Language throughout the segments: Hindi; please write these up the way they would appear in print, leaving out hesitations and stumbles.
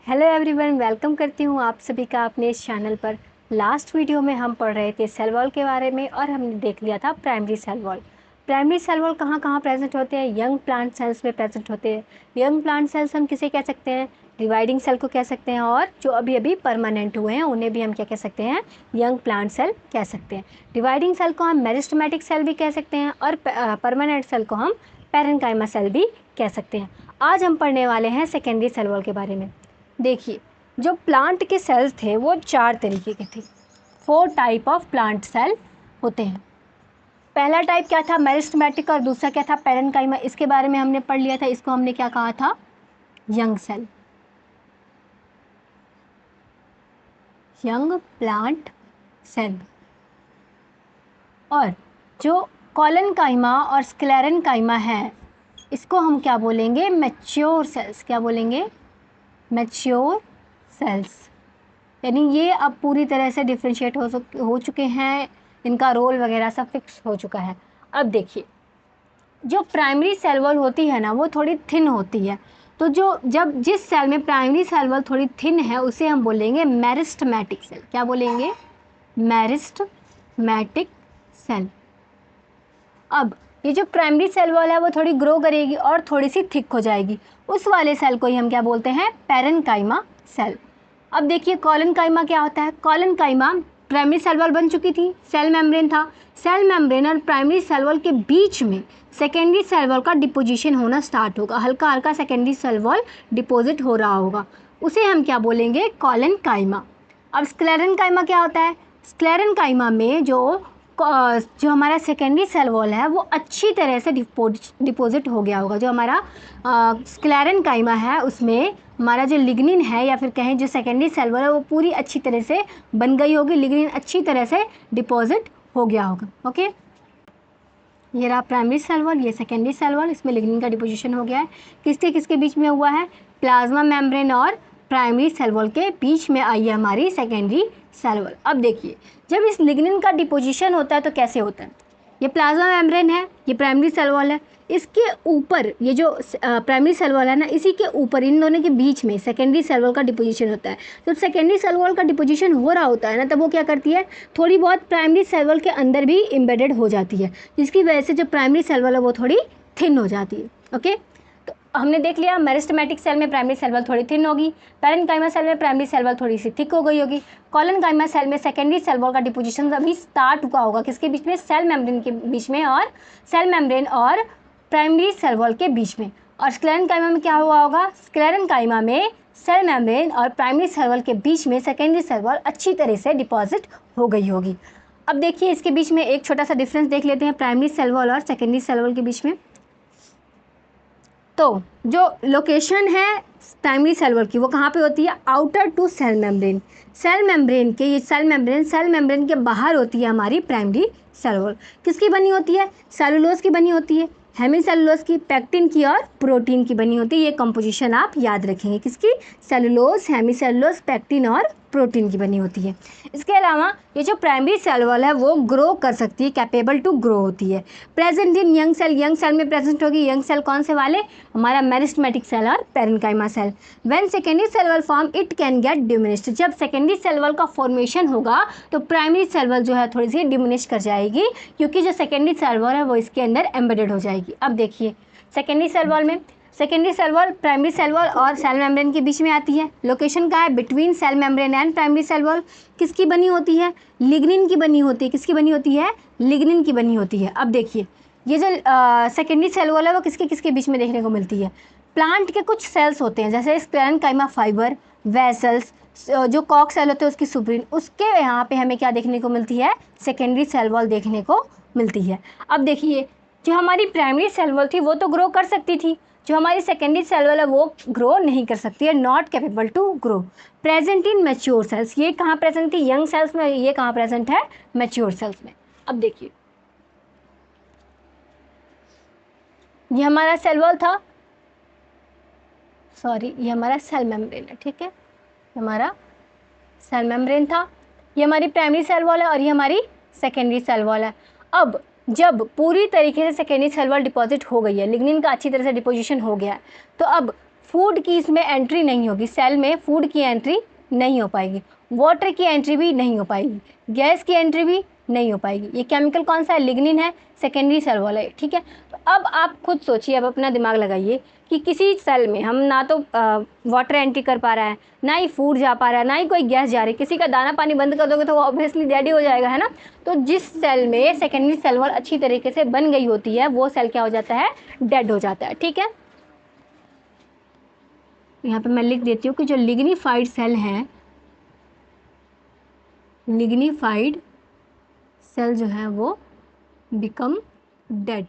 हेलो एवरीवन, वेलकम करती हूँ आप सभी का अपने इस चैनल पर। लास्ट वीडियो में हम पढ़ रहे थे सेल वॉल के बारे में और हमने देख लिया था primary cell wall. Primary cell wall कहाँ कहाँ प्रेजेंट होते हैं? यंग प्लांट सेल्स में प्रेजेंट होते हैं। यंग प्लांट सेल्स हम किसे कह सकते हैं? डिवाइडिंग सेल को कह सकते हैं, और जो अभी अभी परमानेंट हुए हैं उन्हें भी हम क्या कह सकते हैं? यंग प्लांट सेल कह सकते हैं। डिवाइडिंग सेल को हम मेरिस्टेमेटिक सेल भी कह सकते हैं और परमानेंट सेल को हम पैरेन्काइमा सेल भी कह सकते हैं। आज हम पढ़ने वाले हैं सेकेंडरी सेल वॉल के बारे में। देखिए, जो प्लांट के सेल्स थे वो 4 तरीके के थे। 4 टाइप ऑफ प्लांट सेल होते हैं। पहला टाइप क्या था? मेरिस्टेमेटिक, और दूसरा क्या था? पैरेन्काइमा। इसके बारे में हमने पढ़ लिया था। इसको हमने क्या कहा था? Young cell, young plant cell. और जो कॉलनकाइमा और स्क्लेरेनकाइमा है, इसको हम क्या बोलेंगे? Mature cells. क्या बोलेंगे? Mature cells. यानी ये अब पूरी तरह से डिफ्रेंशिएट हो चुके हैं, इनका रोल वगैरह सब फिक्स हो चुका है। अब देखिए, जो प्राइमरी सेल वॉल होती है ना, वो थोड़ी थिन होती है। तो जिस सेल में प्राइमरी सेल वॉल थोड़ी थिन है उसे हम बोलेंगे मेरिस्टेमेटिक सेल। क्या बोलेंगे? Meristematic cell. अब ये जो प्राइमरी सेल वॉल है वो थोड़ी ग्रो करेगी और थोड़ी सी थिक हो जाएगी, उस वाले सेल को ही हम क्या बोलते हैं? Parenchyma cell. अब देखिए, कॉलनकाइमा क्या होता है? कॉलनकाइमा प्राइमरी सेल वॉल बन चुकी थी, सेल मेम्ब्रेन था। सेल मेम्ब्रेन और प्राइमरी सेल वॉल के बीच में सेकेंडरी सेल वॉल का डिपोजिशन होना स्टार्ट होगा। हल्का हल्का सेकेंडरी सेल वॉल डिपोजिट हो रहा होगा, उसे हम क्या बोलेंगे? कॉलनकाइमा। अब स्क्लेरेनकाइमा क्या होता है? स्क्लेरेनकाइमा में जो हमारा सेकेंडरी सेल वॉल है वो अच्छी तरह से डिपोजिट हो गया होगा। जो हमारा स्क्लेरेनकाइमा है उसमें हमारा जो लिग्निन है, या फिर कहें जो सेकेंडरी सेल वॉल है, वो पूरी अच्छी तरह से बन गई होगी। लिग्निन अच्छी तरह से डिपॉजिट हो गया होगा। ओके, ये रहा प्राइमरी सेल वॉल, ये सेकेंडरी सेल वॉल, इसमें लिग्निन का डिपोजिशन हो गया है। किसके किसके बीच में हुआ है? प्लाज्मा मेम्ब्रेन और प्राइमरी सेल वॉल के बीच में आई है हमारी सेकेंडरी सेल वॉल। अब देखिए, जब इस लिग्निन का डिपोजिशन होता है तो कैसे होता है? ये प्लाज्मा मेम्ब्रेन है, ये प्राइमरी सेल वॉल है, इसके ऊपर ये जो प्राइमरी सेल वॉल है ना, इसी के ऊपर इन दोनों के बीच में सेकेंडरी सेल वॉल का डिपोजिशन होता है। जब सेकेंडरी सेल वॉल का डिपोजिशन हो रहा होता है ना, तब वो क्या करती है? थोड़ी बहुत प्राइमरी सेल वॉल के अंदर भी एम्बेडेड हो जाती है, जिसकी वजह से जो प्राइमरी सेल वॉल है वो थोड़ी थिन हो जाती है। ओके, तो हमने देख लिया, मेरिस्टेमेटिक सेल में प्राइमरी सेल वॉल थोड़ी थिन होगी, पैरेन्काइमा सेल में प्राइमरी सेल वॉल थोड़ी सी थिक हो गई होगी, कॉलनकाइमा सेल में सेकेंडरी सेल वॉल का डिपोजिशन अभी स्टार्ट हुआ होगा। किसके बीच में? सेल मेम्ब्रेन के बीच में, और सेल मेम्ब्रेन और प्राइमरी सेल वॉल के बीच में। और स्क्लेरेनकाइमा में क्या हुआ होगा? स्क्लेरेनकाइमा में सेल मेम्ब्रेन और प्राइमरी सेल वॉल के बीच में सेकेंडरी सेल वॉल अच्छी तरह से डिपॉजिट हो गई होगी। अब देखिए, इसके बीच में एक छोटा सा डिफरेंस देख लेते हैं प्राइमरी सेल वॉल और सेकेंडरी सेल वॉल के बीच में। तो जो लोकेशन है प्राइमरी सेल वॉल की, वो कहाँ पे होती है? Outer to cell membrane. Cell membrane के बाहर होती है हमारी प्राइमरी सेल वॉल। किसकी बनी होती है? सेलुलोज की बनी होती है, हेमीसेलुलोज की, पैक्टिन की और प्रोटीन की बनी होती है। ये कंपोजिशन आप याद रखेंगे, किसकी? सेलुलोज, हेमीसेलुलोज, पैक्टिन और प्रोटीन की बनी होती है। इसके अलावा ये जो प्राइमरी सेल वॉल है वो ग्रो कर सकती है, कैपेबल टू ग्रो होती है। प्रेजेंट इन यंग सेल में प्रेजेंट होगी। यंग सेल कौन से वाले? हमारा मेरिस्टेमेटिक सेल और parenchyma cell. When secondary cell wall form it can get diminished. जब सेकेंडरी सेल वॉल का फॉर्मेशन होगा तो प्राइमरी सेल वॉल जो है थोड़ी सी डिमिनिश कर जाएगी, क्योंकि जो सेकेंडरी सेल वॉल है वो इसके अंदर एम्बेडेड हो जाएगी। अब देखिए, सेकेंडरी सेल वॉल में secondary cell wall primary cell wall और सेल मेम्ब्रेन के बीच में आती है। लोकेशन का है between cell membrane and primary cell wall. किसकी बनी होती है? लिग्निन की बनी होती है। किसकी बनी होती है? लिग्निन की बनी होती है। अब देखिए, ये जो सेकेंडरी सेल वॉल है वो किसके किसके बीच में देखने को मिलती है? प्लांट के कुछ सेल्स होते हैं, जैसे स्क्लेरेनकाइमा फाइबर, वेसल्स, जो कॉक सेल होते हैं उसकी सुप्रीन, उसके यहाँ पे हमें क्या देखने को मिलती है? सेकेंडरी सेल वॉल देखने को मिलती है। अब देखिए, जो हमारी प्राइमरी सेल वॉल थी वो तो ग्रो कर सकती थी, जो हमारी सेकेंडरी सेल वॉल है वो ग्रो नहीं कर सकती है, not capable to grow. Present in mature cells. ये कहाँ प्रेजेंट थी? यंग सेल्स में। ये कहाँ प्रेजेंट है? मैच्योर सेल्स में। अब देखिए, ये हमारा सेल वॉल था, सॉरी ये हमारा सेल मेम्ब्रेन है, ठीक है, हमारा सेल मेम्ब्रेन था, ये हमारी प्राइमरी सेल वॉल है और ये हमारी सेकेंडरी सेल वॉल है। अब जब पूरी तरीके से सेकेंडरी सेल वॉल डिपॉजिट हो गई है, लिग्निन का अच्छी तरह से डिपोजिशन हो गया है, तो अब फूड की इसमें एंट्री नहीं होगी, सेल में फूड की एंट्री नहीं हो पाएगी, वाटर की एंट्री भी नहीं हो पाएगी, गैस की एंट्री भी नहीं हो पाएगी। ये केमिकल कौन सा है? लिग्निन है, सेकेंडरी सेल वॉल है, ठीक है। तो अब आप खुद सोचिए, अब अपना दिमाग लगाइए कि किसी सेल में हम ना तो वाटर एंट्री कर पा रहा है, ना ही फूड जा पा रहा है, ना ही कोई गैस जा रही है, किसी का दाना पानी बंद कर दोगे तो वो ऑब्वियसली डेड ही हो जाएगा, है ना। तो जिस सेल में सेकेंडरी सेल वॉल अच्छी तरीके से बन गई होती है वो सेल क्या हो जाता है? डेड हो जाता है, ठीक है। यहाँ पे मैं लिख देती हूँ कि जो लिग्निफाइड सेल हैं, लिग्निफाइड सेल जो है वो बिकम डेड।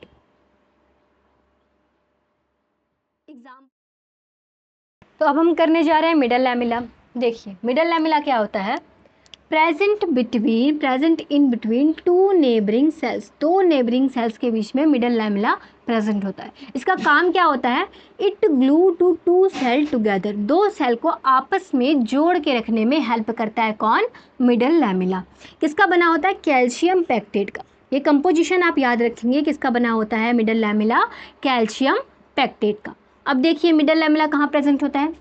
एग्जाम। तो अब हम करने जा रहे हैं मिडल लैमेला। देखिए मिडल लैमेला क्या होता है? Present in between two neighbouring cells, दो नेबरिंग सेल्स के बीच में मिडल लैमेला प्रेजेंट होता है। इसका काम क्या होता है? It glue to cell together, दो सेल को आपस में जोड़ के रखने में हेल्प करता है। कौन? Middle lamella. किसका बना होता है? कैल्शियम पैक्टेट का। ये कंपोजिशन आप याद रखेंगे, किसका बना होता है मिडल लैमेला? कैल्शियम पैक्टेट का। अब देखिए मिडल लैमेला कहाँ प्रेजेंट होता है?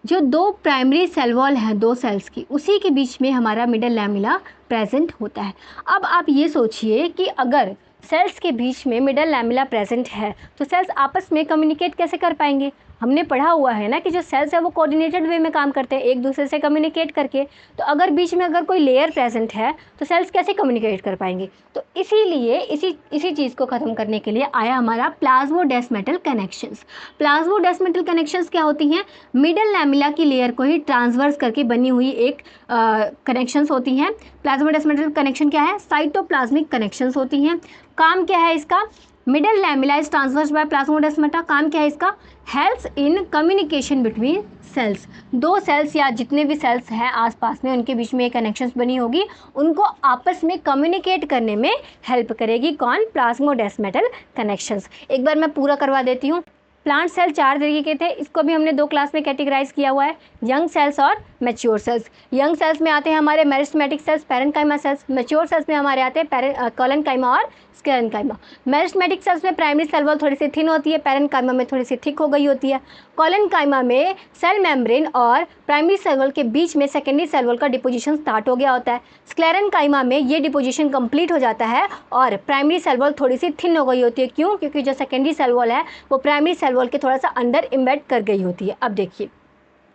जो दो प्राइमरी सेल वॉल हैं दो सेल्स की, उसी के बीच में हमारा मिडल लैमेला प्रेजेंट होता है। अब आप ये सोचिए कि अगर सेल्स के बीच में मिडल लैमेला प्रेजेंट है तो सेल्स आपस में कम्युनिकेट कैसे कर पाएंगे? हमने पढ़ा हुआ है ना कि जो सेल्स है वो कोऑर्डिनेटेड वे में काम करते हैं, एक दूसरे से कम्युनिकेट करके। तो अगर बीच में अगर कोई लेयर प्रेजेंट है तो सेल्स कैसे कम्युनिकेट कर पाएंगे? तो इसीलिए इसी चीज़ को ख़त्म करने के लिए आया हमारा प्लाज्मोडेस्मेटल कनेक्शंस। प्लाज्मोडेस्मेटल कनेक्शंस क्या होती हैं? मिडल लैमेला की लेयर को ही ट्रांसवर्स करके बनी हुई एक कनेक्शंस होती हैं। प्लाज्मोडेस्मेटल कनेक्शन क्या है? साइटोप्लाज्मिक कनेक्शंस होती हैं। काम क्या है इसका? Middle lamella is transverse by plasmodesmata. काम क्या है इसका? Helps in communication between cells. दो सेल्स या जितने भी सेल्स हैं आसपास में उनके बीच में एक कनेक्शंस बनी होगी, उनको आपस में कम्युनिकेट करने में हेल्प करेगी। कौन? Plasmodesmatal connections. एक बार मैं पूरा करवा देती हूँ। प्लांट सेल चार तरीके के थे, इसको भी हमने दो क्लास में कैटेगराइज किया हुआ है, यंग सेल्स और मैच्योर सेल्स। यंग सेल्स में आते हैं हमारे meristematic cells, parenchyma sales. Mature cells में हमारे आते हैं कोलेनकाइमा और स्क्लेरेन्काइमा। मेरिस्टेमेटिक सेल्स में प्राइमरी सेल वॉल थोड़ी सी थिन होती है, पैरेन्काइमा में थोड़ी सी थिक हो गई होती है। कोलेनकाइमा में सेल मेम्ब्रेन और प्राइमरी सेल वॉल के बीच में सेकेंडरी सेल वॉल का डिपोजिशन स्टार्ट हो गया होता है। स्क्लेरेन्काइमा में ये डिपोजिशन कंप्लीट हो जाता है और प्राइमरी सेल वॉल थोड़ी सी थिन हो गई होती है। क्यों? क्योंकि जो सेकेंडरी सेल वॉल है वो प्राइमरी सेल वॉल के थोड़ा सा अंदर इम्बेड कर गई होती है। अब देखिए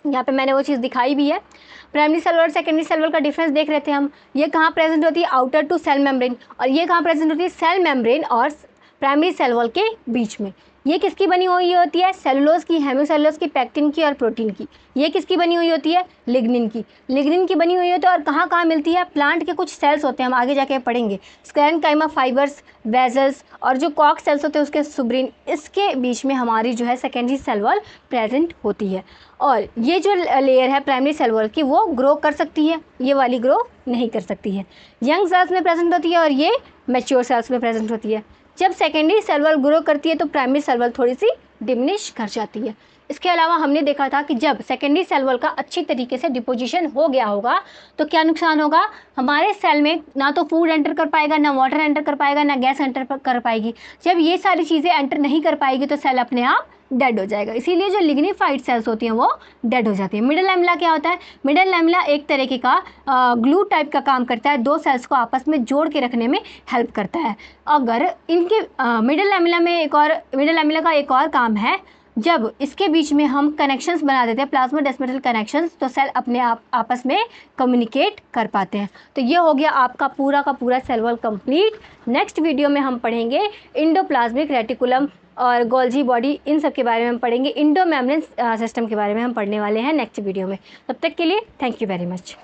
यहाँ पे मैंने वो चीज़ दिखाई भी है। प्राइमरी सेल वॉल और सेकेंडरी सेल वॉल का डिफरेंस देख रहे थे हम। ये कहाँ प्रेजेंट होती है? Outer to cell membrane. और ये कहाँ प्रेजेंट होती है? सेल मेम्ब्रेन और प्राइमरी सेल वॉल के बीच में। ये किसकी बनी हुई होती है? सेलुलोज की, हेमिसेलुलोज की, पैक्टिन की और प्रोटीन की। ये किसकी बनी हुई होती है? लिग्निन की। लिग्निन की बनी हुई होती है। और कहाँ कहाँ मिलती है? प्लांट के कुछ सेल्स होते हैं, हम आगे जाके पढ़ेंगे, स्क्लेरेन्काइमा फाइबर्स, वेजल्स और जो कॉक सेल्स होते हैं उसके सुब्रीन, इसके बीच में हमारी जो है सेकेंडरी सेल वॉल प्रेजेंट होती है। और ये जो लेयर है प्राइमरी सेल वॉल की वो ग्रो कर सकती है, ये वाली ग्रो नहीं कर सकती है। यंग सेल्स में प्रेजेंट होती है और ये मैच्योर सेल्स में प्रेजेंट होती है। जब सेकेंडरी सेल वॉल ग्रो करती है तो प्राइमरी सेल वॉल थोड़ी सी डिमिनिश कर जाती है। इसके अलावा हमने देखा था कि जब सेकेंडरी सेल वॉल का अच्छी तरीके से डिपोजिशन हो गया होगा तो क्या नुकसान होगा? हमारे सेल में ना तो फूड एंटर कर पाएगा, ना वाटर एंटर कर पाएगा, ना गैस एंटर कर पाएगी। जब ये सारी चीज़ें एंटर नहीं कर पाएगी तो सेल अपने आप डेड हो जाएगा। इसीलिए जो लिग्निफाइड सेल्स होती हैं वो डेड हो जाती है। मिडल लैमेला क्या होता है? मिडल लैमेला एक तरीके का ग्लू टाइप का काम करता है, दो सेल्स को आपस में जोड़ के रखने में हेल्प करता है। अगर इनके मिडल लैमेला का एक और काम है, जब इसके बीच में हम कनेक्शंस बना देते हैं प्लाज्मोडेस्मेटल कनेक्शंस तो सेल अपने आप आपस में कम्युनिकेट कर पाते हैं। तो ये हो गया आपका पूरा का पूरा cell wall complete. Next video में हम पढ़ेंगे इंडोप्लाज्मिक रेटिकुलम और गोल्जी बॉडी, इन सब के बारे में हम पढ़ेंगे। इंडो मेम्ब्रेन सिस्टम के बारे में हम पढ़ने वाले हैं नेक्स्ट वीडियो में। तब तक के लिए थैंक यू वेरी मच।